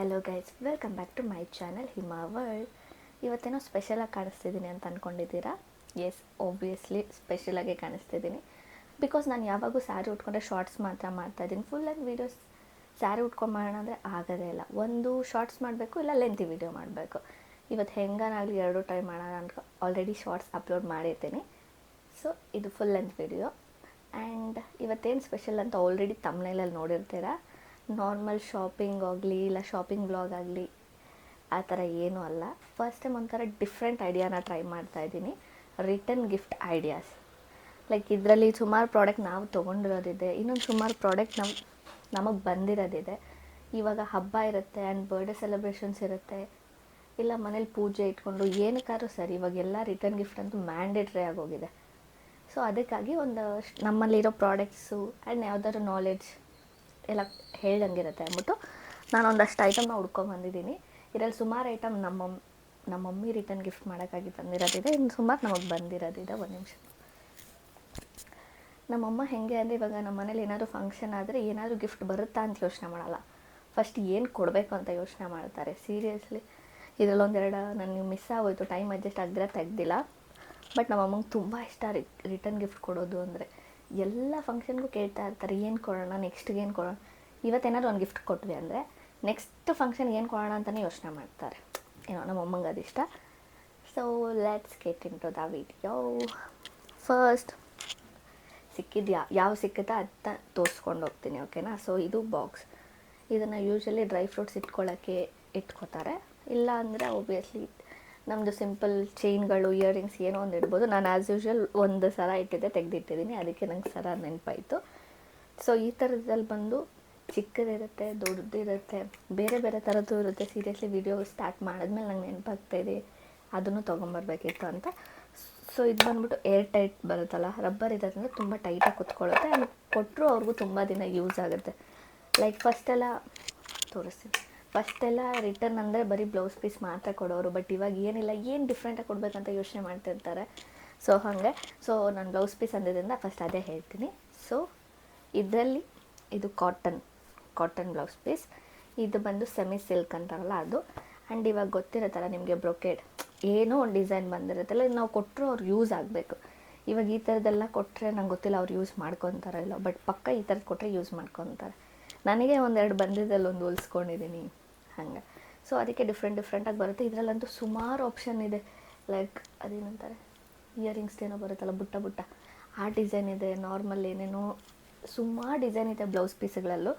Hello guys, welcome back to my channel Hima world. ಇವತ್ತೇನೋ ಸ್ಪೆಷಲಾಗಿ ಕಾಣಿಸ್ತಿದ್ದೀನಿ ಅಂತ ಅಂದ್ಕೊಂಡಿದ್ದೀರಾ? ಎಸ್, ಆಬ್ವಿಯಸ್ಲಿ ಸ್ಪೆಷಲಾಗಿ ಕಾಣಿಸ್ತಿದ್ದೀನಿ. ಬಿಕಾಸ್ ನಾನು ಯಾವಾಗೂ ಸ್ಯಾರಿ ಉಟ್ಕೊಂಡ್ರೆ ಶಾರ್ಟ್ಸ್ ಮಾತ್ರ ಮಾಡ್ತಾಯಿದ್ದೀನಿ. ಫುಲ್ ಲೆಂತ್ ವೀಡಿಯೋಸ್ ಸ್ಯಾರಿ ಉಟ್ಕೊಂಡು ಮಾಡೋಣ ಅಂದರೆ ಆಗೋದೇ ಇಲ್ಲ. ಒಂದು ಶಾರ್ಟ್ಸ್ ಮಾಡಬೇಕು, ಇಲ್ಲ ಲೆಂತಿ ವೀಡಿಯೋ ಮಾಡಬೇಕು. ಇವತ್ತು ಹೆಂಗಾನಾಗಲಿ ಎರಡು ಟ್ರೈ ಮಾಡೋಣ ಅಂತ ಆಲ್ರೆಡಿ ಶಾರ್ಟ್ಸ್ ಅಪ್ಲೋಡ್ ಮಾಡಿರ್ತೀನಿ. ಸೊ ಇದು ಫುಲ್ ಲೆಂತ್ ವೀಡಿಯೋ. ಆ್ಯಂಡ್ ಇವತ್ತೇನು ಸ್ಪೆಷಲ್ ಅಂತ ಆಲ್ರೆಡಿ ತಮ್ನೇಲಲ್ಲಿ ನೋಡಿರ್ತೀರಾ. ನಾರ್ಮಲ್ ಶಾಪಿಂಗ್ ಆಗಲಿ ಇಲ್ಲ ಶಾಪಿಂಗ್ ವ್ಲಾಗ್ ಆಗಲಿ ಆ ಥರ ಏನೂ ಅಲ್ಲ. ಫಸ್ಟ್ ಟೈಮ್ ಒಂಥರ ಡಿಫ್ರೆಂಟ್ ಐಡಿಯಾನ ಟ್ರೈ ಮಾಡ್ತಾಯಿದ್ದೀನಿ. Return gift ideas. ಲೈಕ್ ಇದರಲ್ಲಿ ಸುಮಾರು ಪ್ರಾಡಕ್ಟ್ ನಾವು ತೊಗೊಂಡಿರೋದಿದೆ, ಇನ್ನೊಂದು ಸುಮಾರು ಪ್ರಾಡಕ್ಟ್ ನಮಗೆ ಬಂದಿರೋದಿದೆ. ಇವಾಗ ಹಬ್ಬ ಇರುತ್ತೆ ಆ್ಯಂಡ್ ಬರ್ಡೇ ಸೆಲೆಬ್ರೇಷನ್ಸ್ ಇರುತ್ತೆ, ಇಲ್ಲ ಮನೇಲಿ ಪೂಜೆ ಇಟ್ಕೊಂಡು ಏನಕ್ಕಾದ್ರೂ ಸರಿ ಇವಾಗೆಲ್ಲ ರಿಟರ್ನ್ ಗಿಫ್ಟ್ ಅಂತೂ ಮ್ಯಾಂಡೇಟ್ರಿ ಆಗೋಗಿದೆ. ಸೊ ಅದಕ್ಕಾಗಿ ಒಂದು ನಮ್ಮಲ್ಲಿರೋ ಪ್ರಾಡಕ್ಟ್ಸು ಆ್ಯಂಡ್ ಯಾವ್ದಾದ್ರು ನಾಲೆಡ್ಜ್ ಎಲ್ಲ ಹೇಳ್ದಂಗಿರುತ್ತೆ ಅಂದ್ಬಿಟ್ಟು ನಾನು ಒಂದಷ್ಟು ಐಟಮ್ನ ಹುಡ್ಕೊಂಬಂದಿದ್ದೀನಿ. ಇದರಲ್ಲಿ ಸುಮಾರು ಐಟಮ್ ನಮ್ಮ ಮಮ್ಮಿ ರಿಟರ್ನ್ ಗಿಫ್ಟ್ ಮಾಡೋಕ್ಕಾಗಿ ತಂದಿರೋದಿದೆ, ಇನ್ನು ಸುಮಾರು ನಮಗೆ ಬಂದಿರೋದಿದೆ. ಒಂದು ನಿಮಿಷ. ನಮ್ಮಮ್ಮ ಹೇಗೆ ಅಂದರೆ, ಇವಾಗ ನಮ್ಮ ಮನೇಲಿ ಏನಾದರೂ ಫಂಕ್ಷನ್ ಆದರೆ ಏನಾದರೂ ಗಿಫ್ಟ್ ಬರುತ್ತಾ ಅಂತ ಯೋಚನೆ ಮಾಡಲ್ಲ, ಫಸ್ಟ್ ಏನು ಕೊಡಬೇಕು ಅಂತ ಯೋಚನೆ ಮಾಡ್ತಾರೆ. ಸೀರಿಯಸ್ಲಿ ಇದರಲ್ಲೊಂದೆರಡು ನನಗೆ ಮಿಸ್ ಆಗೋಯ್ತು, ಟೈಮ್ ಅಡ್ಜಸ್ಟ್ ಆಗಿದ್ರೆ ತೆಗ್ದಿಲ್ಲ. ಬಟ್ ನಮ್ಮಮ್ಮಂಗೆ ತುಂಬ ಇಷ್ಟ ರಿಟರ್ನ್ ಗಿಫ್ಟ್ ಕೊಡೋದು ಅಂದರೆ. ಎಲ್ಲ ಫಂಕ್ಷನ್ಗೂ ಕೇಳ್ತಾ ಇರ್ತಾರೆ, ಏನು ಕೊಡೋಣ, ನೆಕ್ಸ್ಟ್ಗೆ ಏನು ಕೊಡೋಣ. ಇವತ್ತೇನಾದ್ರು ಒಂದು ಗಿಫ್ಟ್ ಕೊಟ್ವಿ ಅಂದರೆ ನೆಕ್ಸ್ಟ್ ಫಂಕ್ಷನ್ಗೆ ಏನು ಕೊಡೋಣ ಅಂತಲೇ ಯೋಚನೆ ಮಾಡ್ತಾರೆ. ಏನೋ ನಮ್ಮಮ್ಮಂಗೆ ಅದಿಷ್ಟ. So let's get in to the video. First ಸಿಕ್ಕಿದ್ಯಾ ಯಾವ ಸಿಕ್ಕುತ್ತಾ ಅಂತ ತೋರಿಸ್ಕೊಂಡು ಹೋಗ್ತೀನಿ, ಓಕೆನಾ. ಸೊ ಇದು ಬಾಕ್ಸ್. ಇದನ್ನು ಯೂಶ್ವಲಿ ಡ್ರೈ ಫ್ರೂಟ್ಸ್ ಇಟ್ಕೊಳ್ಳೋಕ್ಕೆ ಇಟ್ಕೋತಾರೆ, ಇಲ್ಲ ಅಂದರೆ ಒಬ್ವಿಯಸ್ಲಿ ನಮ್ಮದು ಸಿಂಪಲ್ ಚೈನ್ಗಳು, ಇಯರಿಂಗ್ಸ್ ಏನೋ ಒಂದು ಇಡ್ಬೋದು. ನಾನು ಆ್ಯಸ್ ಯೂಶ್ವಲ್ ಒಂದು ಸರ ಇಟ್ಟಿದ್ದೆ, ತೆಗೆದಿಟ್ಟಿದ್ದೀನಿ, ಅದಕ್ಕೆ ನಂಗೆ ಸರ ನೆನಪಾಯಿತು. ಸೊ ಈ ಥರದಲ್ಲಿ ಬಂದು ಚಿಕ್ಕದಿರುತ್ತೆ, ದೊಡ್ಡದಿರುತ್ತೆ, ಬೇರೆ ಬೇರೆ ಥರದ್ದು ಇರುತ್ತೆ. ಸೀರಿಯಸ್ಲಿ ವಿಡಿಯೋ ಸ್ಟಾರ್ಟ್ ಮಾಡಿದ್ಮೇಲೆ ನಂಗೆ ನೆನಪಾಗ್ತಾಯಿದೆ ಅದನ್ನು ತೊಗೊಂಬರ್ಬೇಕಿತ್ತು ಅಂತ. ಸೊ ಇದು ಬಂದ್ಬಿಟ್ಟು ಏರ್ ಟೈಟ್ ಬರುತ್ತಲ್ಲ, ರಬ್ಬರ್ ಇರೋದ್ರಿಂದ ತುಂಬ ಟೈಟಾಗಿ ಕುತ್ಕೊಳ್ಳುತ್ತೆ. ಆ್ಯಂಡ್ ಕೊಟ್ಟರು ಅವ್ರಿಗೂ ತುಂಬ ದಿನ ಯೂಸ್ ಆಗುತ್ತೆ. ಲೈಕ್ ಫಸ್ಟೆಲ್ಲ ರಿಟರ್ನ್ ಅಂದರೆ ಬರೀ ಬ್ಲೌಸ್ ಪೀಸ್ ಮಾತ್ರ ಕೊಡೋರು. ಬಟ್ ಇವಾಗ ಏನಿಲ್ಲ, ಏನು ಡಿಫ್ರೆಂಟಾಗಿ ಕೊಡಬೇಕಂತ ಯೋಚನೆ ಮಾಡ್ತಿರ್ತಾರೆ. ಸೊ ಹಾಗೆ ನಾನು ಬ್ಲೌಸ್ ಪೀಸ್ ಅಂದಿದ್ದರಿಂದ ಫಸ್ಟ್ ಅದೇ ಹೇಳ್ತೀನಿ. ಸೊ ಇದರಲ್ಲಿ ಇದು ಕಾಟನ್ ಬ್ಲೌಸ್ ಪೀಸ್. ಇದು ಬಂದು ಸೆಮಿ ಸಿಲ್ಕ್ ಅಂತಾರಲ್ಲ ಅದು. ಆ್ಯಂಡ್ ಇವಾಗ ಗೊತ್ತಿರುತ್ತಲ್ಲ ನಿಮಗೆ, ಬ್ರೊಕೇಡ್ ಏನೋ ಒಂದು ಡಿಸೈನ್ ಬಂದಿರುತ್ತಲ್ಲ, ನಾವು ಕೊಟ್ಟರು ಅವ್ರು ಯೂಸ್ ಆಗಬೇಕು. ಇವಾಗ ಈ ಥರದ್ದೆಲ್ಲ ಕೊಟ್ಟರೆ ನಂಗೆ ಗೊತ್ತಿಲ್ಲ ಅವ್ರು ಯೂಸ್ ಮಾಡ್ಕೊತಾರೋ ಇಲ್ಲೋ, ಬಟ್ ಪಕ್ಕ ಈ ಥರದ್ದು ಕೊಟ್ಟರೆ ಯೂಸ್ ಮಾಡ್ಕೊತಾರೆ. ನನಗೆ ಒಂದೆರಡು ಬಂದಿದ್ದಲ್ಲಿ ಒಂದು ಹೊಲಿಸ್ಕೊಂಡಿದ್ದೀನಿ ಹಾಗೆ. ಸೊ ಅದಕ್ಕೆ ಡಿಫ್ರೆಂಟಾಗಿ ಬರುತ್ತೆ. ಇದರಲ್ಲಂತೂ ಸುಮಾರು ಆಪ್ಷನ್ ಇದೆ. ಲೈಕ್ ಅದೇನಂತಾರೆ, ಇಯರಿಂಗ್ಸ್ ಏನೋ ಬರುತ್ತಲ್ಲ ಬುಟ್ಟ ಆ ಡಿಸೈನ್ ಇದೆ, ನಾರ್ಮಲ್ ಏನೇನೋ ಸುಮಾರು ಡಿಸೈನ್ ಇದೆ ಬ್ಲೌಸ್ ಪೀಸ್ಗಳಲ್ಲೂ.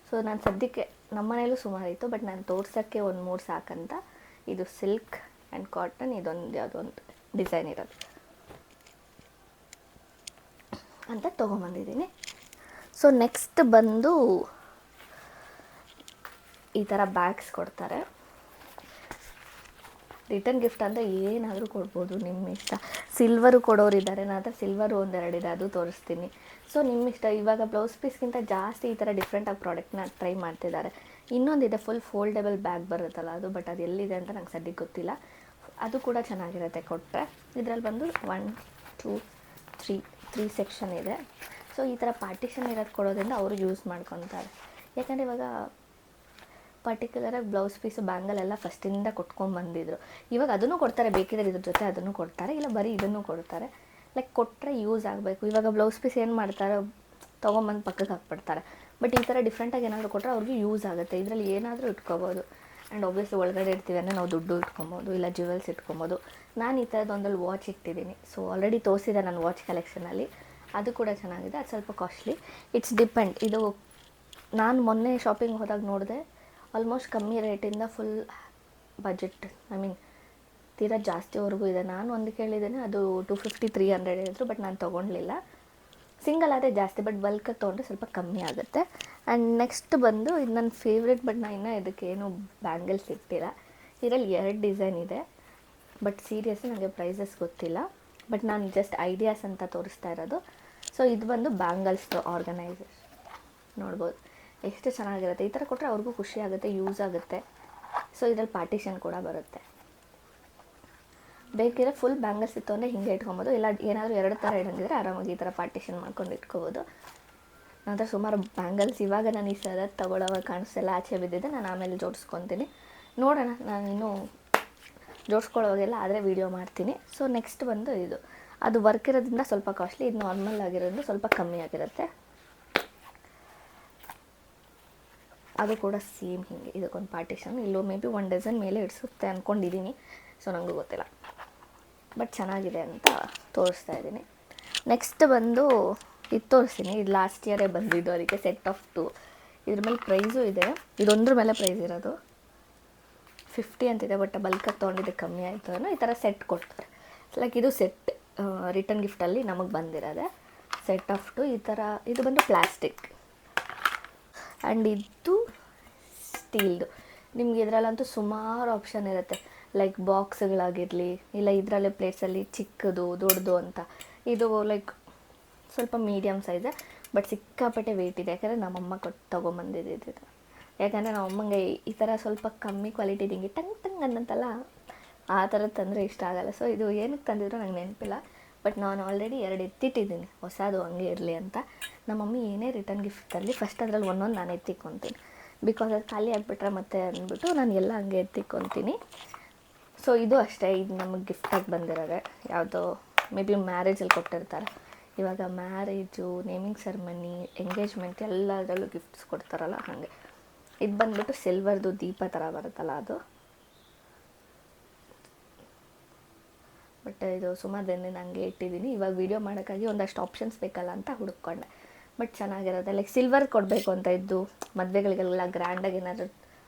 ಸೊ ನಾನು ಸದ್ಯಕ್ಕೆ ನಮ್ಮ ಮನೇಲೂ ಸುಮಾರು ಇತ್ತು, ಬಟ್ ನಾನು ತೋರ್ಸೋಕ್ಕೆ ಒಂದು 3 ಸಾಕಂತ ಇದು ಸಿಲ್ಕ್ ಆ್ಯಂಡ್ ಕಾಟನ್, ಇದೊಂದು ಯಾವುದೋ ಒಂದು ಡಿಸೈನ್ ಇರೋದು ಅಂತ ತೊಗೊಂಬಂದಿದ್ದೀನಿ. ಸೊ ನೆಕ್ಸ್ಟ್ ಬಂದು ಈ ಥರ ಬ್ಯಾಗ್ಸ್ ಕೊಡ್ತಾರೆ. ರಿಟರ್ನ್ ಗಿಫ್ಟ್ ಅಂದರೆ ಏನಾದರೂ ಕೊಡ್ಬೋದು, ನಿಮ್ಮ ಇಷ್ಟ. ಸಿಲ್ವರು ಕೊಡೋರಿದ್ದಾರೆ, ನನ್ನ ಹತ್ರ ಸಿಲ್ವರು ಒಂದೆರಡಿದೆ, ಅದು ತೋರಿಸ್ತೀನಿ. ಸೊ ನಿಮ್ಮ ಇಷ್ಟ. ಇವಾಗ ಬ್ಲೌಸ್ ಪೀಸ್ಗಿಂತ ಜಾಸ್ತಿ ಈ ಥರ ಡಿಫ್ರೆಂಟಾಗಿ ಪ್ರಾಡಕ್ಟ್ನ ಟ್ರೈ ಮಾಡ್ತಿದ್ದಾರೆ. ಇನ್ನೊಂದಿದೆ ಫುಲ್ ಫೋಲ್ಡೇಬಲ್ ಬ್ಯಾಗ್ ಬರುತ್ತಲ್ಲ ಅದು, ಬಟ್ ಅದು ಎಲ್ಲಿದೆ ಅಂತ ನಂಗೆ ಸದ್ಯಕ್ಕೆ ಗೊತ್ತಿಲ್ಲ. ಅದು ಕೂಡ ಚೆನ್ನಾಗಿರುತ್ತೆ ಕೊಟ್ಟರೆ. ಇದರಲ್ಲಿ ಬಂದು 1 2 3 ಸೆಕ್ಷನ್ ಇದೆ. ಸೊ ಈ ಥರ ಪಾರ್ಟಿಷನ್ ಇರೋದು ಕೊಡೋದ್ರಿಂದ ಅವರು ಯೂಸ್ ಮಾಡ್ಕೊತಾರೆ. ಯಾಕಂದರೆ ಇವಾಗ ಪರ್ಟಿಕ್ಯುಲರಾಗಿ ಬ್ಲೌಸ್ ಪೀಸು ಬ್ಯಾಂಗಲ್ ಎಲ್ಲ ಫಸ್ಟಿಂದ ಕೊಟ್ಕೊಂಡ್ಬಂದಿದ್ರು. ಇವಾಗ ಅದನ್ನು ಕೊಡ್ತಾರೆ, ಬೇಕಿದ್ರೆ ಇದ್ರ ಜೊತೆ ಅದನ್ನು ಕೊಡ್ತಾರೆ, ಇಲ್ಲ ಬರೀ ಇದನ್ನು ಕೊಡ್ತಾರೆ. ಲೈಕ್ ಕೊಟ್ಟರೆ ಯೂಸ್ ಆಗಬೇಕು. ಇವಾಗ ಬ್ಲೌಸ್ ಪೀಸ್ ಏನು ಮಾಡ್ತಾರೆ, ತೊಗೊಂಬಂದು ಪಕ್ಕಕ್ಕೆ ಹಾಕ್ಬಿಡ್ತಾರೆ. ಬಟ್ ಈ ಥರ ಡಿಫ್ರೆಂಟಾಗಿ ಏನಾದರೂ ಕೊಟ್ಟರೆ ಅವ್ರಿಗೆ ಯೂಸ್ ಆಗುತ್ತೆ. ಇದರಲ್ಲಿ ಏನಾದರೂ ಇಟ್ಕೋಬೋದು. ಆ್ಯಂಡ್ ಒಬ್ವಿಯಸ್ಲಿ ಒಳಗಡೆ ಇರ್ತೀವಿ ಅಂದರೆ ನಾವು ದುಡ್ಡು ಇಟ್ಕೊಬೋದು, ಇಲ್ಲ ಜ್ಯುವೆಲ್ಸ್ ಇಟ್ಕೊಬೋದು. ನಾನು ಈ ಥರದ್ದು ಒಂದಲ್ಲಿ ವಾಚ್ ಇಟ್ಟಿದ್ದೀನಿ. ಸೊ ಆಲ್ರೆಡಿ ತೋರಿಸಿದೆ ನನ್ನ ವಾಚ್ ಕಲೆಕ್ಷನಲ್ಲಿ, ಅದು ಕೂಡ ಚೆನ್ನಾಗಿದೆ. ಅದು ಸ್ವಲ್ಪ ಕಾಸ್ಟ್ಲಿ, ಇಟ್ಸ್ ಡಿಪೆಂಡ್. ಇದು ನಾನು ಮೊನ್ನೆ ಶಾಪಿಂಗ್ ಹೋದಾಗ ನೋಡಿದೆ, ಆಲ್ಮೋಸ್ಟ್ ಕಮ್ಮಿ ರೇಟಿಂದ ಫುಲ್ ಬಜೆಟ್, ತೀರಾ ಜಾಸ್ತಿವರೆಗೂ ಇದೆ. ನಾನು ಒಂದು ಕೇಳಿದ್ದೇನೆ, ಅದು 250-300 ಹೇಳಿದ್ರು, ಬಟ್ ನಾನು ತೊಗೊಳ್ಲಿಲ್ಲ. ಸಿಂಗಲ್ ಆದರೆ ಜಾಸ್ತಿ, ಬಟ್ ಬಲ್ಕಾಗಿ ತೊಗೊಂಡ್ರೆ ಸ್ವಲ್ಪ ಕಮ್ಮಿ ಆಗುತ್ತೆ. ಆ್ಯಂಡ್ ನೆಕ್ಸ್ಟ್ ಬಂದು ಇದು ನನ್ನ ಫೇವ್ರೆಟ್, ಬಟ್ ನಾನು ಇನ್ನೂ ಇದಕ್ಕೇನು ಬ್ಯಾಂಗಲ್ಸ್ ಇಟ್ಟಿಲ್ಲ. ಇದರಲ್ಲಿ 2 ಡಿಸೈನ್ ಇದೆ, ಬಟ್ ಸೀರಿಯಸ್ಲಿ ನನಗೆ ಪ್ರೈಸಸ್ ಗೊತ್ತಿಲ್ಲ. ಬಟ್ ನಾನು ಜಸ್ಟ್ ಐಡಿಯಾಸ್ ಅಂತ ತೋರಿಸ್ತಾ ಇರೋದು. ಸೊ ಇದು ಬಂದು ಬ್ಯಾಂಗಲ್ಸ್ ಆರ್ಗನೈಸರ್, ನೋಡ್ಬೋದು ಎಷ್ಟು ಚೆನ್ನಾಗಿರುತ್ತೆ. ಈ ಥರ ಕೊಟ್ಟರೆ ಅವ್ರಿಗೂ ಖುಷಿ ಆಗುತ್ತೆ, ಯೂಸ್ ಆಗುತ್ತೆ. ಸೊ ಇದರಲ್ಲಿ ಪಾರ್ಟಿಷನ್ ಕೂಡ ಬರುತ್ತೆ. ಬೇಕಿದ್ರೆ ಫುಲ್ ಬ್ಯಾಂಗಲ್ಸ್ ಇತ್ತು ಅಂದರೆ ಹಿಂಗೆ ಇಟ್ಕೊಬೋದು, ಇಲ್ಲ ಏನಾದರೂ 2 ಥರ ಇಡಂಗಿದ್ರೆ ಆರಾಮಾಗಿ ಈ ಥರ ಪಾರ್ಟಿಷನ್ ಮಾಡ್ಕೊಂಡು ಇಟ್ಕೋಬೋದು. ನಂತರ ಸುಮಾರು ಬ್ಯಾಂಗಲ್ಸ್ ಇವಾಗ ನಾನು ಈ ಸಲ ತೊಗೊಳ್ಳೋವಾಗ ಕಾಣಿಸ್ತೆಲ್ಲ ಆಚೆ ಬಿದ್ದಿದೆ, ನಾನು ಆಮೇಲೆ ಜೋಡಿಸ್ಕೊತೀನಿ. ನೋಡೋಣ, ನಾನಿನ್ನೂ ಜೋಡಿಸ್ಕೊಳ್ಳೋವಾಗೆಲ್ಲ ಆದರೆ ವೀಡಿಯೋ ಮಾಡ್ತೀನಿ. ಸೊ ನೆಕ್ಸ್ಟ್ ಬಂದು ಇದು, ಅದು ವರ್ಕ್ ಇರೋದ್ರಿಂದ ಸ್ವಲ್ಪ ಕಾಸ್ಟ್ಲಿ, ಇದು ನಾರ್ಮಲ್ ಆಗಿರೋದ್ರಿಂದ ಸ್ವಲ್ಪ ಕಮ್ಮಿ ಆಗಿರುತ್ತೆ. ಅದು ಕೂಡ ಸೇಮ್ ಹೀಗೆ ಇದಕ್ಕೊಂದು ಪಾರ್ಟಿಷನ್, ಇಲ್ಲೂ ಮೇ ಬಿ 1 ಡಜನ್ ಮೇಲೆ ಇಡಿಸುತ್ತೆ ಅಂದ್ಕೊಂಡಿದ್ದೀನಿ. ಸೊ ನನಗೂ ಗೊತ್ತಿಲ್ಲ, ಬಟ್ ಚೆನ್ನಾಗಿದೆ ಅಂತ ತೋರಿಸ್ತಾ ಇದ್ದೀನಿ. ನೆಕ್ಸ್ಟ್ ಬಂದು ಇದು ತೋರಿಸ್ತೀನಿ. ಇದು ಲಾಸ್ಟ್ ಇಯರೇ ಬಂದಿದ್ದು, ಅದಕ್ಕೆ ಸೆಟ್ ಆಫ್ 2. ಇದ್ರ ಮೇಲೆ ಪ್ರೈಸು ಇದೆ, ಇದೊಂದ್ರ ಮೇಲೆ ಪ್ರೈಸ್ ಇರೋದು 50 ಅಂತಿದೆ, ಬಟ್ ಬಲ್ಕಾಗಿ ತೊಗೊಂಡಿದ್ದೆ ಕಮ್ಮಿ ಆಯಿತು ಅನ್ನೋ ಈ ಥರ ಸೆಟ್ ಕೊಡ್ತಾರೆ. ಲೈಕ್ ಇದು ಸೆಟ್ ರಿಟರ್ನ್ ಗಿಫ್ಟಲ್ಲಿ ನಮಗೆ ಬಂದಿರೋದೆ ಸೆಟ್ ಆಫ್ 2. ಈ ಥರ ಇದು ಬಂದು ಪ್ಲಾಸ್ಟಿಕ್ ಆ್ಯಂಡ್ ಇದು ಸ್ಟೀಲ್ದು. ನಿಮ್ಗೆ ಇದರಲ್ಲಂತೂ ಸುಮಾರು ಆಪ್ಷನ್ ಇರುತ್ತೆ, ಲೈಕ್ ಬಾಕ್ಸ್ಗಳಾಗಿರಲಿ, ಇಲ್ಲ ಇದರಲ್ಲೇ ಪ್ಲೇಟ್ಸಲ್ಲಿ ಚಿಕ್ಕದು ದೊಡ್ಡದು ಅಂತ. ಇದು ಲೈಕ್ ಸ್ವಲ್ಪ ಮೀಡಿಯಮ್ ಸೈಜೆ, ಬಟ್ ಸಿಕ್ಕಾಪಟ್ಟೆ ವೆಯ್ಟ್ ಇದೆ, ಯಾಕಂದರೆ ನಮ್ಮಮ್ಮ ತೊಗೊಂಬಂದಿದ್ದು. ಯಾಕಂದರೆ ನಮ್ಮಮ್ಮಂಗೆ ಈ ಥರ ಸ್ವಲ್ಪ ಕಮ್ಮಿ ಕ್ವಾಲಿಟಿ ಹಿಂಗೆ ಟಂಗ್ ಟಂಗ್ ಅನ್ನಂತಲ್ಲ, ಆ ಥರದ್ದು ತಂದರೆ ಇಷ್ಟ ಆಗೋಲ್ಲ. ಸೊ ಇದು ಏನಕ್ಕೆ ತಂದಿದ್ರು ನಂಗೆ ನೆನಪಿಲ್ಲ, ಬಟ್ ನಾನು ಆಲ್ರೆಡಿ 2 ಎತ್ತಿಟ್ಟಿದ್ದೀನಿ ಹೊಸದು ಹಂಗೆ ಇರಲಿ ಅಂತ. ನಮ್ಮ ಮಮ್ಮಿ ಏನೇ ರಿಟರ್ನ್ ಗಿಫ್ಟ್ ತರಲಿ ಫಸ್ಟ್ ಅದರಲ್ಲಿ ಒಂದೊಂದು ನಾನು ಎತ್ತಿಕ್ಕೊತೀನಿ, ಬಿಕಾಸ್ ಅದು ಖಾಲಿ ಆಗಿಬಿಟ್ರೆ ಮತ್ತೆ ಅಂದ್ಬಿಟ್ಟು ನಾನು ಎಲ್ಲ ಹಂಗೆ ಎತ್ತಿಕ್ಕೊತೀನಿ. ಸೊ ಇದು ಅಷ್ಟೇ, ಇದು ನಮಗೆ ಗಿಫ್ಟಾಗಿ ಬಂದಿರೋದೆ. ಯಾವುದೋ ಮೇ ಬಿ ಮ್ಯಾರೇಜಲ್ಲಿ ಕೊಟ್ಟಿರ್ತಾರೆ. ಇವಾಗ ಮ್ಯಾರೇಜು, ನೇಮಿಂಗ್ ಸೆರೆಮನಿ, ಎಂಗೇಜ್ಮೆಂಟ್ ಎಲ್ಲದರಲ್ಲೂ ಗಿಫ್ಟ್ಸ್ ಕೊಡ್ತಾರಲ್ಲ ಹಾಗೆ. ಇದು ಬಂದುಬಿಟ್ಟು ಸಿಲ್ವರ್ದು ದೀಪ ಥರ ಬರುತ್ತಲ್ಲ ಅದು. ಬಟ್ ಇದು ಸುಮಾರು ದಿನದಿಂದ ಹಂಗೆ ಇಟ್ಟಿದ್ದೀನಿ. ಇವಾಗ ವೀಡಿಯೋ ಮಾಡೋಕ್ಕಾಗಿ ಒಂದಷ್ಟು ಆಪ್ಷನ್ಸ್ ಬೇಕಲ್ಲ ಅಂತ ಹುಡುಕೊಂಡೆ. ಬಟ್ ಚೆನ್ನಾಗಿರುತ್ತೆ, ಲೈಕ್ ಸಿಲ್ವರ್ ಕೊಡಬೇಕು ಅಂತ ಇದ್ದು ಮದುವೆಗಳಿಗೆಲ್ಲ ಗ್ರ್ಯಾಂಡಾಗಿ ಏನಾದರೂ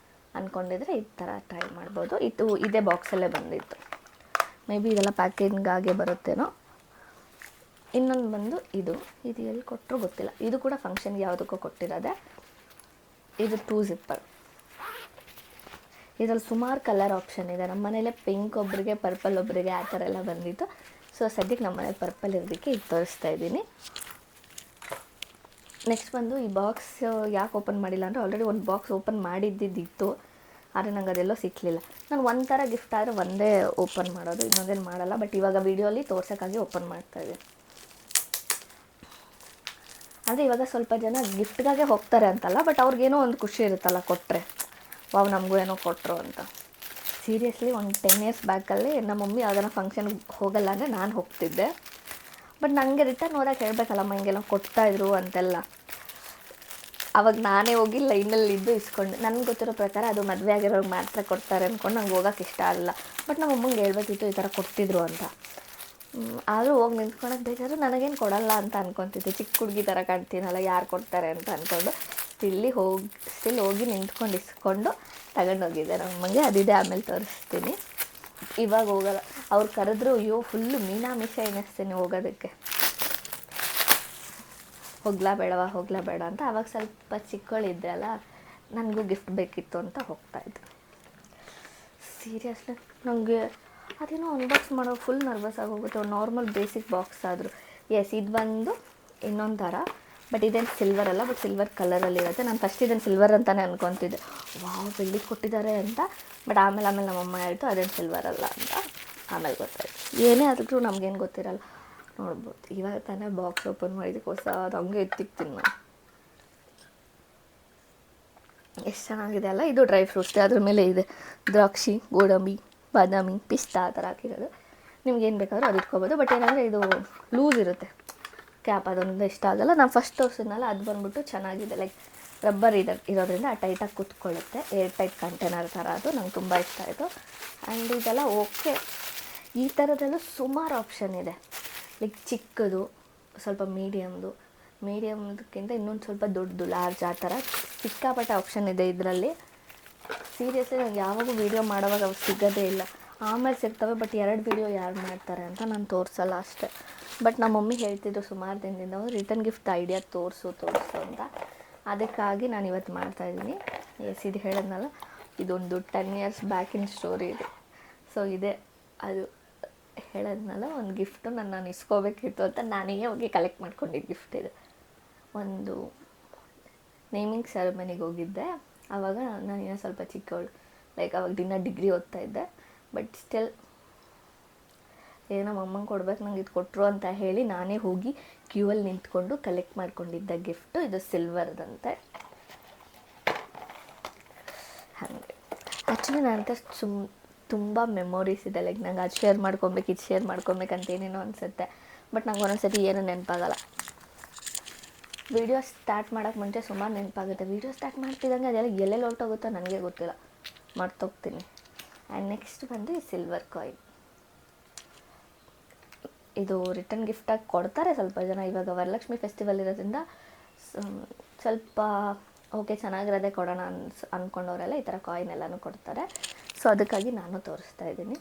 ಅಂದ್ಕೊಂಡಿದ್ರೆ ಈ ಥರ ಟ್ರೈ ಮಾಡ್ಬೋದು. ಇದು ಇದೇ ಬಾಕ್ಸಲ್ಲೇ ಬಂದಿತ್ತು, ಮೇ ಬಿ ಇದೆಲ್ಲ ಪ್ಯಾಕಿಂಗಾಗೆ ಬರುತ್ತೇನೋ. ಇನ್ನೊಂದು ಬಂದು ಇದು ಎಲ್ಲಿ ಕೊಟ್ಟರು ಗೊತ್ತಿಲ್ಲ, ಇದು ಕೂಡ ಫಂಕ್ಷನ್ಗೆ ಯಾವುದಕ್ಕೂ ಕೊಟ್ಟಿರೋದೆ. ಇದು 2 ಜಿಪ್ಪರ್. ಇದರಲ್ಲಿ ಸುಮಾರು ಕಲರ್ ಆಪ್ಷನ್ ಇದೆ. ನಮ್ಮ ಮನೇಲೆ ಪಿಂಕ್ ಒಬ್ಬರಿಗೆ, ಪರ್ಪಲ್ ಒಬ್ಬರಿಗೆ, ಆ ಥರ ಎಲ್ಲ ಬಂದಿತ್ತು. ಸೊ ಸದ್ಯಕ್ಕೆ ನಮ್ಮ ಮನೇಲಿ ಪರ್ಪಲ್ ಇರೋದಕ್ಕೆ ಇದು ತೋರಿಸ್ತಾ ಇದ್ದೀನಿ. ನೆಕ್ಸ್ಟ್ ಬಂದು ಈ ಬಾಕ್ಸ್ ಯಾಕೆ ಓಪನ್ ಮಾಡಿಲ್ಲ ಅಂದರೆ, ಆಲ್ರೆಡಿ ಒಂದು ಬಾಕ್ಸ್ ಓಪನ್ ಮಾಡಿದ್ದಿತ್ತು, ಆದರೆ ನಂಗೆ ಅದೆಲ್ಲೋ ಸಿಕ್ಕಲಿಲ್ಲ. ನಾನು ಒಂಥರ ಗಿಫ್ಟ್ ಆದರೆ ಒಂದೇ ಓಪನ್ ಮಾಡೋದು, ಇನ್ನೊಂದೇನು ಮಾಡಲ್ಲ. ಬಟ್ ಇವಾಗ ವೀಡಿಯೋಲಿ ತೋರ್ಸೋಕ್ಕಾಗಿ ಓಪನ್ ಮಾಡ್ತಾಯಿದ್ದೀನಿ. ಅಂದರೆ ಇವಾಗ ಸ್ವಲ್ಪ ಜನ ಗಿಫ್ಟ್ಗಾಗೆ ಹೋಗ್ತಾರೆ ಅಂತಲ್ಲ, ಬಟ್ ಅವ್ರಿಗೇನೋ ಒಂದು ಖುಷಿ ಇರುತ್ತಲ್ಲ ಕೊಟ್ಟರೆ, ವಾವ್ ನಮಗೂ ಏನೋ ಕೊಟ್ಟರು ಅಂತ. ಸೀರಿಯಸ್ಲಿ ಒಂದು 10 ಇಯರ್ಸ್ ಬ್ಯಾಕಲ್ಲಿ ನಮ್ಮ ಮಮ್ಮಿ ಯಾವ್ದಾರ ಫಂಕ್ಷನ್ಗೆ ಹೋಗಲ್ಲ ಅಂದರೆ ನಾನು ಹೋಗ್ತಿದ್ದೆ. ಬಟ್ ನನಗೆ ರಿಟರ್ನ್ ಹೋದಾಗ ಹೇಳಬೇಕಲ್ಲಮ್ಮ ಹಿಂಗೆಲ್ಲ ಕೊಡ್ತಾಯಿದ್ರು ಅಂತೆಲ್ಲ. ಆವಾಗ ನಾನೇ ಹೋಗಿ ಲೈನಲ್ಲಿ ಇದ್ದು ಇಸ್ಕೊಂಡು, ನನಗೆ ಗೊತ್ತಿರೋ ಪ್ರಕಾರ ಅದು ಮದುವೆ ಆಗಿರೋರಿಗೆ ಮಾತ್ರ ಕೊಡ್ತಾರೆ ಅಂದ್ಕೊಂಡು ನಂಗೆ ಹೋಗೋಕೆ ಇಷ್ಟ ಆಗಲ್ಲ. ಬಟ್ ನಮ್ಮ ಅಮ್ಮಂಗೆ ಹೇಳ್ಬೇಕಿತ್ತು ಈ ಥರ ಕೊಟ್ಟಿದ್ರು ಅಂತ. ಆದರೂ ಹೋಗಿ ನಿಂತ್ಕೊಳಕ್ಕೆ ಬೇಕಾದ್ರೆ ನನಗೇನು ಕೊಡಲ್ಲ ಅಂತ ಅಂದ್ಕೊತಿದ್ದೆ, ಚಿಕ್ಕ ಹುಡುಗಿ ಥರ ಕಾಣ್ತೀನಲ್ಲ, ಯಾರು ಕೊಡ್ತಾರೆ ಅಂತ ಅಂದ್ಕೊಂಡು ಸ್ಟಿಲ್ ಹೋಗಿ ನಿಂತ್ಕೊಂಡು ಇಸ್ಕೊಂಡು ತಗೊಂಡೋಗಿದ್ದೆ ನಮ್ಮಂಗೆ. ಅದಿದೆ, ಆಮೇಲೆ ತೋರಿಸ್ತೀನಿ. ಇವಾಗ ಹೋಗಲ್ಲ, ಅವ್ರು ಕರೆದ್ರು ಅಯ್ಯೋ ಫುಲ್ಲು ಮೀನಾಮಿಷ ಎನಿಸ್ತೀನಿ ಹೋಗೋದಕ್ಕೆ, ಹೋಗ್ಲಾ ಬೇಡ ಅಂತ. ಆವಾಗ ಸ್ವಲ್ಪ ಚಿಕ್ಕವಳಿದ್ದೆ ಅಲ್ಲ, ನನಗೂ ಗಿಫ್ಟ್ ಬೇಕಿತ್ತು ಅಂತ ಹೋಗ್ತಾಯಿದ್ದೆ. ಸೀರಿಯಸ್ಲಿ ನನಗೆ ಅದೇನೋ ಅನ್ಬಾಕ್ಸ್ ಮಾಡೋ ಫುಲ್ ನರ್ವಸ್ ಆಗೋಗುತ್ತೆ. ಒಂದು ನಾರ್ಮಲ್ ಬೇಸಿಕ್ ಬಾಕ್ಸ್ ಆದರೂ. ಎಸ್, ಇದು ಬಂದು ಇನ್ನೊಂದು ಥರ, ಬಟ್ ಇದೇನು ಸಿಲ್ವರ್ ಅಲ್ಲ, ಬಟ್ ಸಿಲ್ವರ್ ಕಲರಲ್ಲಿರುತ್ತೆ. ನಾನು ಫಸ್ಟ್ ಇದನ್ನು ಸಿಲ್ವರ್ ಅಂತಲೇ ಅಂದ್ಕೊತಿದ್ದೆ, ವಾವ್ ಬೆಳ್ಳಿ ಕೊಟ್ಟಿದ್ದಾರೆ ಅಂತ. ಬಟ್ ಆಮೇಲೆ ನಮ್ಮಮ್ಮ ಹೇಳ್ತು ಅದೇನು ಸಿಲ್ವರ್ ಅಲ್ಲ ಅಂತ. ಆಮೇಲೆ ಗೊತ್ತಾಯ್ತು. ಏನೇ ಆದರೂ ನಮಗೇನು ಗೊತ್ತಿರಲ್ಲ. ನೋಡ್ಬೋದು, ಇವಾಗ ತಾನೇ ಬಾಕ್ಸ್ ಓಪನ್ ಮಾಡಿದ್ದಕ್ಕೆ ಅದು ಹಂಗೆ ಎತ್ತಿಕ್ತೀನಿ ನಾನು. ಎಷ್ಟು ಚೆನ್ನಾಗಿದೆ ಅಲ್ಲ. ಇದು ಡ್ರೈ ಫ್ರೂಟ್ಸ್, ಅದ್ರ ಮೇಲೆ ಇದೆ ದ್ರಾಕ್ಷಿ, ಗೋಡಂಬಿ, ಬಾದಾಮಿ, ಪಿಸ್ತಾ ಆ ಥರ ಹಾಕಿರೋದು. ನಿಮ್ಗೇನು ಬೇಕಾದ್ರೂ ಅದು ಇಟ್ಕೋಬೋದು. ಬಟ್ ಏನಂದರೆ ಇದು ಲೂಸ್ ಇರುತ್ತೆ ಕ್ಯಾಪ್, ಅದೊಂದು ಇಷ್ಟ ಆಗಲ್ಲ. ನಾನು ಫಸ್ಟ್ ತೋರಿಸಿದ್ನಲ್ಲ ಅದು ಬಂದ್ಬಿಟ್ಟು ಚೆನ್ನಾಗಿದೆ, ಲೈಕ್ ರಬ್ಬರ್ ಇರೋದ್ರಿಂದ ಆ ಟೈಟಾಗಿ ಕೂತ್ಕೊಳ್ಳುತ್ತೆ, ಏರ್ ಟೈಟ್ ಕಂಟೈನರ್ ಥರ. ಅದು ನಂಗೆ ತುಂಬ ಇಷ್ಟ ಆಯಿತು. ಆ್ಯಂಡ್ ಇದೆಲ್ಲ ಓಕೆ. ಈ ಥರದಲ್ಲೂ ಸುಮಾರು ಆಪ್ಷನ್ ಇದೆ, ಲೈಕ್ ಚಿಕ್ಕದು, ಸ್ವಲ್ಪ ಮೀಡಿಯಮ್ದಕ್ಕಿಂತ ಇನ್ನೊಂದು ಸ್ವಲ್ಪ ದೊಡ್ಡದು, ಲಾರ್ಜ್, ಆ ಥರ ಸಿಕ್ಕಾಪಟ್ಟೆ ಆಪ್ಷನ್ ಇದೆ ಇದರಲ್ಲಿ. ಸೀರಿಯಸ್ಲಿ ನಂಗೆ ಯಾವಾಗೂ ವೀಡಿಯೋ ಮಾಡೋವಾಗ ಅವು ಸಿಗೋದೇ ಇಲ್ಲ. ಆಮೇಲೆ ಸಿಗ್ತವೆ, ಬಟ್ 2 ವೀಡಿಯೋ ಯಾರು ಮಾಡ್ತಾರೆ ಅಂತ ನಾನು ತೋರಿಸಲ್ಲ ಅಷ್ಟೇ. ಬಟ್ ನಮ್ಮ ಮಮ್ಮಿ ಹೇಳ್ತಿದ್ರು ಸುಮಾರು ದಿನದಿಂದ ರಿಟರ್ನ್ ಗಿಫ್ಟ್ ಐಡಿಯಾ ತೋರಿಸು ಅಂತ. ಅದಕ್ಕಾಗಿ ನಾನು ಇವತ್ತು ಮಾಡ್ತಾಯಿದ್ದೀನಿ. ಎಸ್, ಇದು ಹೇಳಿದ್ನಲ್ಲ, ಇದೊಂದು 10 ಇಯರ್ಸ್ ಬ್ಯಾಕಿನ ಸ್ಟೋರಿ ಇದೆ. ಸೊ ಇದೆ, ಅದು ಹೇಳಿದ್ನಲ್ಲ ಒಂದು ಗಿಫ್ಟು ನಾನು ಇಸ್ಕೋಬೇಕಿತ್ತು ಅಂತ ನಾನೇ ಹೋಗಿ ಕಲೆಕ್ಟ್ ಮಾಡ್ಕೊಂಡಿದ್ದು ಗಿಫ್ಟ್ ಇದು. ಒಂದು ನೇಮಿಂಗ್ ಸೆರೆಮನಿಗೆ ಹೋಗಿದ್ದೆ, ಆವಾಗ ನಾನು ಇನ್ನೂ ಸ್ವಲ್ಪ ಚಿಕ್ಕವಳು, ಲೈಕ್ ಆವಾಗ ಡಿಗ್ರಿ ಓದ್ತಾ ಇದ್ದೆ. ಬಟ್ ಸ್ಟಿಲ್ ನಮ್ಮ ಅಮ್ಮಂಗೆ ಕೊಡ್ಬೇಕು, ನಂಗೆ ಇದು ಕೊಟ್ಟರು ಅಂತ ಹೇಳಿ ನಾನೇ ಹೋಗಿ ಕ್ಯೂವಲ್ಲಿ ನಿಂತ್ಕೊಂಡು ಕಲೆಕ್ಟ್ ಮಾಡ್ಕೊಂಡಿದ್ದ ಗಿಫ್ಟು. ಇದು ಸಿಲ್ವರ್ದಂತೆ. ಹಾಗೆ ಆ್ಯಕ್ಚುಲಿ ನನಗೆ ತುಂಬ ಮೆಮೊರೀಸ್ ಇದೆ. ಲೈಕ್ ನಂಗೆ ಅದು ಶೇರ್ ಮಾಡ್ಕೊಬೇಕು, ಇದು ಶೇರ್ ಮಾಡ್ಕೊಬೇಕಂತ ಏನೇನೋ ಅನಿಸುತ್ತೆ. ಬಟ್ ನಂಗೆ ಒಂದೊಂದ್ಸತಿ ಏನೂ ನೆನಪಾಗಲ್ಲ. ವೀಡಿಯೋ ಸ್ಟಾರ್ಟ್ ಮಾಡೋಕ್ಕೆ ಮುಂಚೆ ಸುಮಾರು ನೆನಪಾಗುತ್ತೆ. ವೀಡಿಯೋ ಸ್ಟಾರ್ಟ್ ಮಾಡ್ತಿದ್ದಂಗೆ ಅದೆಲ್ಲ ಎಲ್ಲೆಲ್ಲಿ ಹೊರಟೋಗುತ್ತೋ ನನಗೆ ಗೊತ್ತಿಲ್ಲ, ಮರ್ತೋಗ್ತೀನಿ. ಆ್ಯಂಡ್ ನೆಕ್ಸ್ಟ್ ಬಂದು ಈ ಸಿಲ್ವರ್ ಕಾಯಿನ್. ಇದು ರಿಟರ್ನ್ ಗಿಫ್ಟಾಗಿ ಕೊಡ್ತಾರೆ ಸ್ವಲ್ಪ ಜನ. ಇವಾಗ ವರಲಕ್ಷ್ಮಿ ಫೆಸ್ಟಿವಲ್ ಇರೋದ್ರಿಂದ ಸ್ವಲ್ಪ ಓಕೆ ಚೆನ್ನಾಗಿರೋದೇ ಕೊಡೋಣ ಅಂದ್ಕೊಂಡವರೆಲ್ಲ ಈ ಥರ ಕಾಯಿನ್ ಎಲ್ಲನೂ ಕೊಡ್ತಾರೆ. ಸೊ ಅದಕ್ಕಾಗಿ ನಾನು ತೋರಿಸ್ತಾ ಇದ್ದೀನಿ.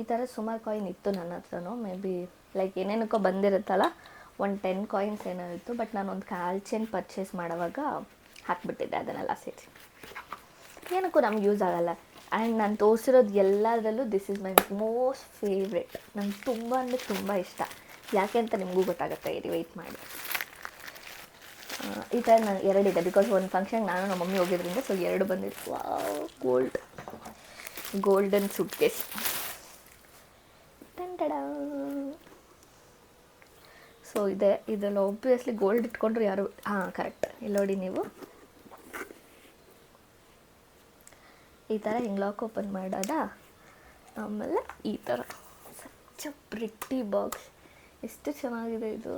ಈ ಥರ ಸುಮಾರು ಕಾಯಿನ್ ಇತ್ತು ನನ್ನ ಹತ್ರನೂ. ಮೇ ಬಿ ಲೈಕ್ ಏನೇನಕ್ಕೋ ಬಂದಿರುತ್ತಲ್ಲ, ಒಂದು 10 ಕಾಯಿನ್ಸ್ ಏನೋ ಇತ್ತು. ಬಟ್ ನಾನು ಒಂದು ಕಾಲ್ ಚೈನ್ ಪರ್ಚೇಸ್ ಮಾಡೋವಾಗ ಹಾಕ್ಬಿಟ್ಟಿದ್ದೆ ಅದನ್ನೆಲ್ಲ ಸೇರಿ. ಏನಕ್ಕೂ ನಮ್ಗೆ ಯೂಸ್ ಆಗೋಲ್ಲ. ಆ್ಯಂಡ್ ನಾನು ತೋರಿಸಿರೋದು ಎಲ್ಲದರಲ್ಲೂ this is my most favourite. ನಂಗೆ ತುಂಬ ಅಂದರೆ ತುಂಬ ಇಷ್ಟ. ಯಾಕೆ ಅಂತ ನಿಮಗೂ ಗೊತ್ತಾಗುತ್ತೆ, ಇರಿ ವೆಯ್ಟ್ ಮಾಡಿ. ಈ ಥರ ನಾನು 2 ಇದೆ. ಬಿಕಾಸ್ ಒಂದು ಫಂಕ್ಷನ್ಗೆ ನಾನು ನಮ್ಮ ಮಮ್ಮಿ ಹೋಗಿದ್ರಿಂದ ಸೊ 2 ಬಂದಿತ್ತು. Wow, golden suitcase. So ಇದೆ. ಇದರಲ್ಲಿ ಒಬ್ವಿಯಸ್ಲಿ ಗೋಲ್ಡ್ ಇಟ್ಕೊಂಡ್ರು ಯಾರು ಕರೆಕ್ಟ್. ಇಲ್ಲಿ ನೋಡಿ ನೀವು ಈ ಥರ ಹಿಂಗೆ ಲಾಕ್ ಓಪನ್ ಮಾಡೋದ. ಆಮೇಲೆ ಈ ಥರ ಸಚ್ಚ ಪ್ರಿಟ್ಟಿ ಬಾಕ್ಸ್, ಎಷ್ಟು ಚೆನ್ನಾಗಿದೆ ಇದು.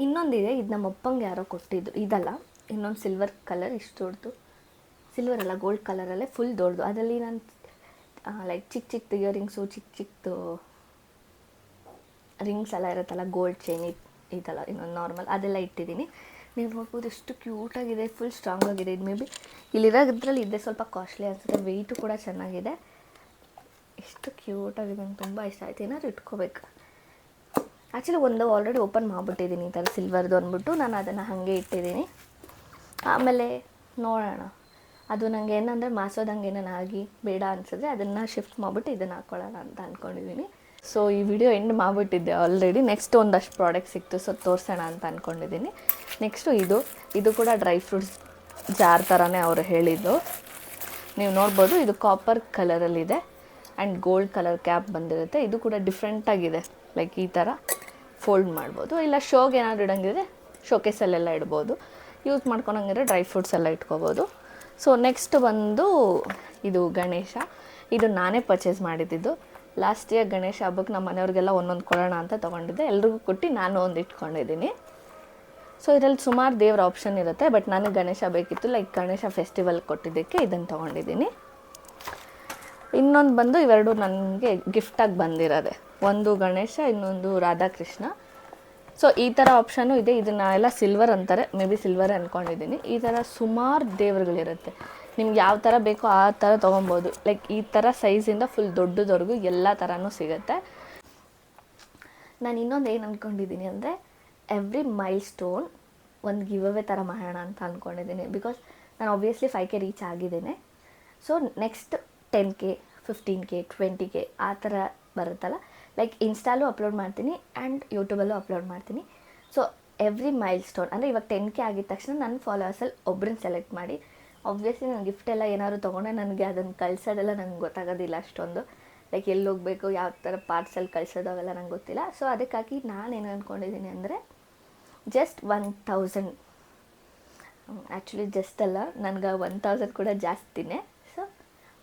ಇನ್ನೊಂದಿದೆ, ಇದು ನಮ್ಮ ಅಪ್ಪಂಗೆ ಯಾರೋ ಕೊಟ್ಟಿದ್ದು. ಇದಲ್ಲ, ಇನ್ನೊಂದು ಸಿಲ್ವರ್ ಕಲರ್, ಇಷ್ಟು ದೊಡ್ಡದು. ಸಿಲ್ವರ್ ಅಲ್ಲ, ಗೋಲ್ಡ್ ಕಲರಲ್ಲೇ ಫುಲ್ ದೊಡ್ಡದು. ಅದರಲ್ಲಿ ನಾನು ಲೈಕ್ ಚಿಕ್ಕ ಇಯರಿಂಗ್ಸು, ಚಿಕ್ಕದು ರಿಂಗ್ಸ್ ಎಲ್ಲ ಇರುತ್ತಲ್ಲ, ಗೋಲ್ಡ್ ಚೈನ್ ಇದಲ್ಲ, ಇನ್ನೊಂದು ನಾರ್ಮಲ್ ಅದೆಲ್ಲ ಇಟ್ಟಿದ್ದೀನಿ. ನೀವು ನೋಡ್ಬೋದು ಎಷ್ಟು ಕ್ಯೂಟಾಗಿದೆ, ಫುಲ್ ಸ್ಟ್ರಾಂಗ್ ಆಗಿದೆ. ಇದು ಮೇ ಬಿ ಇಲ್ಲಿರೋದ್ರಲ್ಲಿ ಇದೆ ಸ್ವಲ್ಪ ಕಾಸ್ಟ್ಲಿ ಅನಿಸುತ್ತೆ. ವೆಯ್ಟು ಕೂಡ ಚೆನ್ನಾಗಿದೆ. ಎಷ್ಟು ಕ್ಯೂಟಾಗಿದೆ, ನಂಗೆ ತುಂಬ ಇಷ್ಟ ಆಯ್ತು. ಏನಾದ್ರು ಇಟ್ಕೋಬೇಕು. ಆ್ಯಕ್ಚುಲಿ ಒಂದು ಆಲ್ರೆಡಿ ಓಪನ್ ಮಾಡಿಬಿಟ್ಟಿದ್ದೀನಿ ಈ ಥರ ಸಿಲ್ವರ್ದು ಅಂದ್ಬಿಟ್ಟು. ನಾನು ಅದನ್ನು ಹಾಗೆ ಇಟ್ಟಿದ್ದೀನಿ. ಆಮೇಲೆ ನೋಡೋಣ, ಅದು ನನಗೆ ಏನಂದರೆ ಮಾಸೋದಂಗೆ ಏನಾಗಿ ಬೇಡ ಅನಿಸಿದ್ರೆ ಅದನ್ನು ಶಿಫ್ಟ್ ಮಾಡಿಬಿಟ್ಟು ಇದನ್ನು ಹಾಕ್ಕೊಳ್ಳೋಣ ಅಂತ ಅಂದ್ಕೊಂಡಿದ್ದೀನಿ. ಸೊ ಈ ವಿಡಿಯೋ ಎಂಡ್ ಮಾಡಿಬಿಟ್ಟಿದ್ದೆ ಆಲ್ರೆಡಿ. ನೆಕ್ಸ್ಟ್ ಒಂದಷ್ಟು ಪ್ರಾಡಕ್ಟ್ ಸಿಕ್ತು, ಸೊ ತೋರಿಸೋಣ ಅಂತ ಅಂದ್ಕೊಂಡಿದ್ದೀನಿ. ನೆಕ್ಸ್ಟು ಇದು ಕೂಡ ಡ್ರೈ ಫ್ರೂಟ್ಸ್ ಜಾರ್ ಥರನೇ ಅವರು ಹೇಳಿದ್ದು. ನೀವು ನೋಡ್ಬೋದು, ಇದು ಕಾಪರ್ ಕಲರಲ್ಲಿದೆ ಆ್ಯಂಡ್ ಗೋಲ್ಡ್ ಕಲರ್ ಕ್ಯಾಪ್ ಬಂದಿರುತ್ತೆ. ಇದು ಕೂಡ ಡಿಫ್ರೆಂಟಾಗಿದೆ. ಲೈಕ್ ಈ ಥರ ಫೋಲ್ಡ್ ಮಾಡ್ಬೋದು, ಇಲ್ಲ ಶೋಗೆ ಏನಾದ್ರು ಇಡೋಂಗಿದ್ರೆ ಶೋಕೇಸಲ್ಲೆಲ್ಲ ಇಡ್ಬೋದು. ಯೂಸ್ ಮಾಡ್ಕೊಳಂಗಿದ್ರೆ ಡ್ರೈ ಫ್ರೂಟ್ಸ್ ಎಲ್ಲ ಇಟ್ಕೋಬೋದು. ಸೊ ನೆಕ್ಸ್ಟ್ ಬಂದು ಇದು ಗಣೇಶ. ಇದು ನಾನೇ ಪರ್ಚೇಸ್ ಮಾಡಿದ್ದು. ಲಾಸ್ಟ್ ಇಯರ್ ಗಣೇಶ ಹಬ್ಬಕ್ಕೆ ನಮ್ಮ ಮನೆಯವ್ರಿಗೆಲ್ಲ ಒಂದೊಂದು ಕೊಡೋಣ ಅಂತ ತೊಗೊಂಡಿದ್ದೆ. ಎಲ್ರಿಗೂ ಕೊಟ್ಟು ನಾನು ಒಂದು ಇಟ್ಕೊಂಡಿದ್ದೀನಿ. ಸೊ ಇದರಲ್ಲಿ ಸುಮಾರು ದೇವ್ರ ಆಪ್ಷನ್ ಇರುತ್ತೆ. ಬಟ್ ನನಗೆ ಗಣೇಶ ಬೇಕಿತ್ತು, ಲೈಕ್ ಗಣೇಶ ಫೆಸ್ಟಿವಲ್ ಕೊಟ್ಟಿದ್ದಕ್ಕೆ ಇದನ್ನು ತೊಗೊಂಡಿದ್ದೀನಿ. ಇನ್ನೊಂದು ಬಂದು ಇವೆರಡು ನನಗೆ ಗಿಫ್ಟಾಗಿ ಬಂದಿರೋದೆ. ಒಂದು ಗಣೇಶ, ಇನ್ನೊಂದು ರಾಧಾಕೃಷ್ಣ. ಸೊ ಈ ಥರ ಆಪ್ಷನ್ನು ಇದೆ. ಇದನ್ನ ಎಲ್ಲ ಸಿಲ್ವರ್ ಅಂತಾರೆ, ಮೇ ಬಿ ಸಿಲ್ವರೇ ಅಂದ್ಕೊಂಡಿದ್ದೀನಿ. ಈ ಥರ ಸುಮಾರು ದೇವರುಗಳಿರುತ್ತೆ. ನಿಮ್ಗೆ ಯಾವ ಥರ ಬೇಕೋ ಆ ಥರ ತೊಗೊಬೋದು. ಲೈಕ್ ಈ ಥರ ಸೈಜಿಂದ ಫುಲ್ ದೊಡ್ಡದವರೆಗೂ ಎಲ್ಲ ಥರನೂ ಸಿಗುತ್ತೆ. ನಾನು ಇನ್ನೊಂದು ಏನು ಅಂದ್ಕೊಂಡಿದ್ದೀನಿ ಅಂದರೆ, ಎವ್ರಿ ಮೈಲ್ ಸ್ಟೋನ್ ಒಂದು ಗಿವ್ ಅವೇ ಥರ ಮಾಡೋಣ ಅಂತ ಅಂದ್ಕೊಂಡಿದ್ದೀನಿ. ಬಿಕಾಸ್ ನಾನು ಆಬ್ವಿಯಸ್ಲಿ 5K ರೀಚ್ ಆಗಿದ್ದೇನೆ. So next 10K, 15K, 20K ಆ ಥರ ಬರುತ್ತಲ್ಲ, ಲೈಕ್ ಇನ್ಸ್ಟಾಲೂ ಅಪ್ಲೋಡ್ ಮಾಡ್ತೀನಿ ಆ್ಯಂಡ್ ಯೂಟ್ಯೂಬಲ್ಲೂ ಅಪ್ಲೋಡ್ ಮಾಡ್ತೀನಿ. ಸೊ ಎವ್ರಿ ಮೈಲ್ ಸ್ಟೋನ್ ಅಂದರೆ ಇವಾಗ 10K ಆಗಿದ ತಕ್ಷಣ ನನ್ನ ಫಾಲೋವರ್ಸಲ್ಲಿ ಒಬ್ಬರನ್ನ ಸೆಲೆಕ್ಟ್ ಮಾಡಿ, ಆಬ್ವಿಯಸ್ಲಿ ನಾನು ಗಿಫ್ಟ್ ಎಲ್ಲ ಏನಾದ್ರು ತೊಗೊಂಡೆ ನನಗೆ ಅದನ್ನು ಕಳ್ಸೋದೆಲ್ಲ ನಂಗೆ ಗೊತ್ತಾಗೋದಿಲ್ಲ ಅಷ್ಟೊಂದು. ಲೈಕ್ ಎಲ್ಲಿ ಹೋಗಬೇಕು, ಯಾವ ಥರ ಪಾರ್ಸಲ್ ಕಳ್ಸೋದು ಅವೆಲ್ಲ ನಂಗೆ ಗೊತ್ತಿಲ್ಲ. ಸೊ ಅದಕ್ಕಾಗಿ ನಾನೇನು ಅಂದ್ಕೊಂಡಿದ್ದೀನಿ ಅಂದರೆ, ಜಸ್ಟ್ 1000, ಆ್ಯಕ್ಚುಲಿ ಜಸ್ಟ್ ಅಲ್ಲ, ನನಗೆ 1000 ಕೂಡ ಜಾಸ್ತಿನೇ. ಸೊ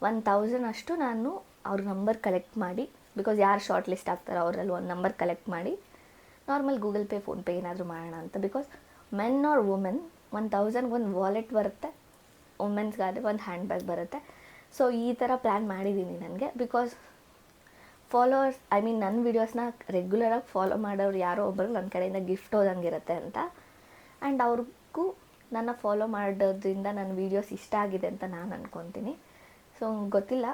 1000 ಅಷ್ಟು ನಾನು ಅವ್ರ ನಂಬರ್ ಕಲೆಕ್ಟ್ ಮಾಡಿ, ಬಿಕಾಸ್ ಯಾರು ಶಾರ್ಟ್ ಲಿಸ್ಟ್ ಆಗ್ತಾರೋ ಅವರಲ್ಲಿ ಒಂದು ನಂಬರ್ ಕಲೆಕ್ಟ್ ಮಾಡಿ ನಾರ್ಮಲ್ ಗೂಗಲ್ ಪೇ, ಫೋನ್ಪೇ ಏನಾದರೂ ಮಾಡೋಣ ಅಂತ. ಬಿಕಾಸ್ ಮೆನ್ ಆರ್ ವುಮೆನ್ 1000 ಒಂದು ವಾಲೆಟ್ ಬರುತ್ತೆ, ವುಮೆನ್ಸ್ಗಾದರೆ ಒಂದು ಹ್ಯಾಂಡ್ ಬ್ಯಾಗ್ ಬರುತ್ತೆ. ಸೊ ಈ ಥರ ಪ್ಲ್ಯಾನ್ ಮಾಡಿದ್ದೀನಿ ನನಗೆ. ಬಿಕಾಸ್ ಫಾಲೋವರ್ಸ್, ಐ ಮೀನ್ ನನ್ನ ವೀಡಿಯೋಸ್ನ ರೆಗ್ಯುಲರಾಗಿ ಫಾಲೋ ಮಾಡೋರು ಯಾರೋ ಒಬ್ಬರು ನನ್ನ ಕಡೆಯಿಂದ ಗಿಫ್ಟ್ ಹೋದಂಗಿರುತ್ತೆ ಅಂತ. ಆ್ಯಂಡ್ ಅವ್ರಿಗೂ ನನ್ನ ಫಾಲೋ ಮಾಡೋದ್ರಿಂದ ನನ್ನ ವೀಡಿಯೋಸ್ ಇಷ್ಟ ಆಗಿದೆ ಅಂತ ನಾನು ಅಂದ್ಕೊತೀನಿ. ಸೊ ಗೊತ್ತಿಲ್ಲ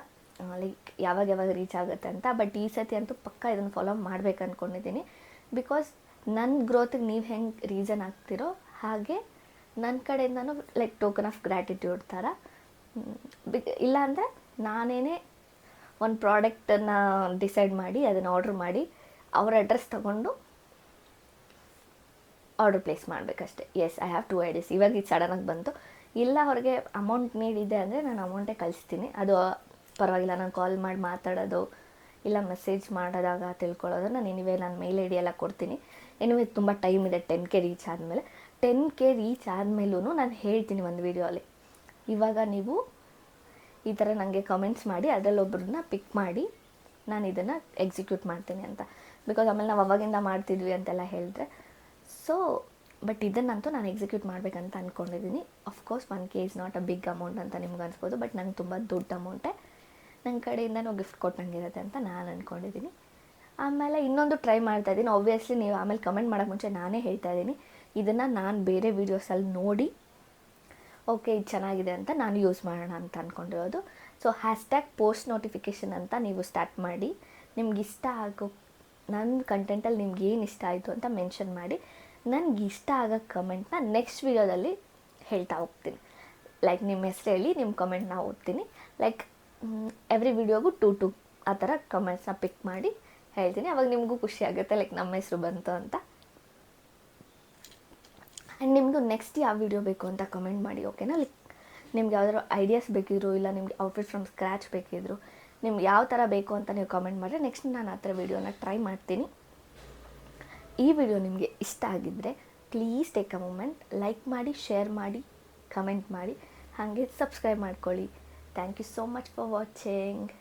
ಲೈಕ್ ಯಾವಾಗ ರೀಚ್ ಆಗುತ್ತೆ ಅಂತ. ಬಟ್ ಈ ಸತಿ ಅಂತೂ ಪಕ್ಕ ಇದನ್ನು ಫಾಲೋ ಮಾಡ್ಬೇಕು ಅಂದ್ಕೊಂಡಿದ್ದೀನಿ. ಬಿಕಾಸ್ ನನ್ನ ಗ್ರೋತಿಗೆ ನೀವು ಹೆಂಗೆ ರೀಸನ್ ಆಗ್ತಿರೋ ಹಾಗೆ ನನ್ನ ಕಡೆಯಿಂದನೂ ಲೈಕ್ ಟೋಕನ್ ಆಫ್ ಗ್ರ್ಯಾಟಿಟ್ಯೂಡ್ ಥರ. ಇಲ್ಲಾಂದರೆ ನಾನೇ ಒಂದು ಪ್ರಾಡಕ್ಟನ್ನು ಡಿಸೈಡ್ ಮಾಡಿ ಅದನ್ನು ಆರ್ಡ್ರ್ ಮಾಡಿ ಅವ್ರ ಅಡ್ರೆಸ್ ತೊಗೊಂಡು ಆರ್ಡ್ರ್ ಪ್ಲೇಸ್ ಮಾಡಬೇಕಷ್ಟೆ. Yes, I have 2 IDs. ಇವಾಗ ಇದು ಸಡನ್ನಾಗಿ ಬಂತು. ಇಲ್ಲ ಅವ್ರಿಗೆ ಅಮೌಂಟ್ ನೀಡಿದೆ ಅಂದರೆ ನಾನು ಅಮೌಂಟೇ ಕಳಿಸ್ತೀನಿ, ಅದು ಪರವಾಗಿಲ್ಲ. ನಾನು ಕಾಲ್ ಮಾಡಿ ಮಾತಾಡೋದು ಇಲ್ಲ ಮೆಸೇಜ್ ಮಾಡಿದಾಗ ತಿಳ್ಕೊಳ್ಳೋದು. ನಾನು ಎನಿವೇ ನಾನು ಮೇಲ್ ಐ ಡಿ ಎಲ್ಲ ಕೊಡ್ತೀನಿ. ಎನಿವೇ ತುಂಬ ಟೈಮ್ ಇದೆ 10K ರೀಚ್ ಆದಮೇಲೆ. 10K ರೀಚ್ ಆದಮೇಲೂ ನಾನು ಹೇಳ್ತೀನಿ ಒಂದು ವೀಡಿಯೋಲಿ, ಇವಾಗ ನೀವು ಈ ಥರ ನನಗೆ ಕಮೆಂಟ್ಸ್ ಮಾಡಿ ಅದರಲ್ಲೊಬ್ಬರನ್ನ ಪಿಕ್ ಮಾಡಿ ನಾನು ಇದನ್ನು ಎಕ್ಸಿಕ್ಯೂಟ್ ಮಾಡ್ತೀನಿ ಅಂತ. ಬಿಕಾಸ್ ಆಮೇಲೆ ನಾವು ಅವಾಗಿಂದ ಮಾಡ್ತಿದ್ವಿ ಅಂತೆಲ್ಲ ಹೇಳಿದ್ರೆ, ಸೊ ಬಟ್ ಇದನ್ನಂತೂ ನಾನು ಎಕ್ಸಿಕ್ಯೂಟ್ ಮಾಡಬೇಕಂತ ಅಂದ್ಕೊಂಡಿದ್ದೀನಿ. Of course 1K is not a big amount ಅಂತ ನಿಮ್ಗೆ ಅನ್ಸ್ಬೋದು, ಬಟ್ ನಂಗೆ ತುಂಬ ದೊಡ್ಡ ಅಮೌಂಟೇ, ನನ್ನ ಕಡೆಯಿಂದನೂ ಗಿಫ್ಟ್ ಕೊಟ್ಟಂಗಿರುತ್ತೆ ಅಂತ ನಾನು ಅಂದ್ಕೊಂಡಿದ್ದೀನಿ. ಆಮೇಲೆ ಇನ್ನೊಂದು ಟ್ರೈ ಮಾಡ್ತಾಯಿದ್ದೀನಿ. ಆಬ್ವಿಯಸ್ಲಿ ನೀವು ಆಮೇಲೆ ಕಮೆಂಟ್ ಮಾಡೋಕ್ಕೆ ಮುಂಚೆ ನಾನೇ ಹೇಳ್ತಾ ಇದ್ದೀನಿ, ಇದನ್ನು ನಾನು ಬೇರೆ ವೀಡಿಯೋಸಲ್ಲಿ ನೋಡಿ ಓಕೆ ಇದು ಚೆನ್ನಾಗಿದೆ ಅಂತ ನಾನು ಯೂಸ್ ಮಾಡೋಣ ಅಂತ ಅಂದ್ಕೊಂಡಿರೋದು. ಸೊ #ಪೋಸ್ಟ್ ನೋಟಿಫಿಕೇಷನ್ ಅಂತ ನೀವು ಸ್ಟಾರ್ಟ್ ಮಾಡಿ, ನಿಮ್ಗೆ ಇಷ್ಟ ಆಗೋ ನನ್ನ ಕಂಟೆಂಟಲ್ಲಿ ನಿಮ್ಗೆ ಏನು ಇಷ್ಟ ಆಯಿತು ಅಂತ ಮೆನ್ಷನ್ ಮಾಡಿ, ನನಗೆ ಇಷ್ಟ ಆಗೋ ಕಮೆಂಟ್ನ ನೆಕ್ಸ್ಟ್ ವೀಡಿಯೋದಲ್ಲಿ ಹೇಳ್ತಾ ಹೋಗ್ತೀನಿ. ಲೈಕ್ ನಿಮ್ಮ ಹೆಸರು ಹೇಳಿ ನಿಮ್ಮ ಕಮೆಂಟ್ನ ಓದ್ತೀನಿ. ಲೈಕ್ ಎವ್ರಿ ವೀಡಿಯೋಗೂ 2 ಆ ಥರ ಕಮೆಂಟ್ಸ್ನ ಪಿಕ್ ಮಾಡಿ ಹೇಳ್ತೀನಿ. ಅವಾಗ ನಿಮಗೂ ಖುಷಿ ಆಗುತ್ತೆ, ಲೈಕ್ ನಮ್ಮ ಹೆಸರು ಬಂತು ಅಂತ. ಆ್ಯಂಡ್ ನಿಮ್ಮದು ನೆಕ್ಸ್ಟ್ ಯಾವ ವೀಡಿಯೋ ಬೇಕು ಅಂತ ಕಮೆಂಟ್ ಮಾಡಿ, ಓಕೆನಾ? ಲೈಕ್ ನಿಮ್ಗೆ ಯಾವ್ದಾದ್ರು ಐಡಿಯಾಸ್ ಬೇಕಿದ್ರು, ಇಲ್ಲ ನಿಮ್ಗೆ ಔಟ್ಫಿಟ್ ಫ್ರಮ್ ಸ್ಕ್ರ್ಯಾಚ್ ಬೇಕಿದ್ರು, ನಿಮ್ಗೆ ಯಾವ ಥರ ಬೇಕು ಅಂತ ನೀವು ಕಮೆಂಟ್ ಮಾಡಿದ್ರೆ ನೆಕ್ಸ್ಟ್ ನಾನು ಆ ಥರ ವೀಡಿಯೋನ ಟ್ರೈ ಮಾಡ್ತೀನಿ. ಈ ವಿಡಿಯೋ ನಿಮಗೆ ಇಷ್ಟ ಆಗಿದ್ದರೆ please take a moment, like ಮಾಡಿ, ಶೇರ್ ಮಾಡಿ, ಕಮೆಂಟ್ ಮಾಡಿ, ಹಾಗೆ ಸಬ್ಸ್ಕ್ರೈಬ್ ಮಾಡ್ಕೊಳ್ಳಿ. Thank you so much for watching.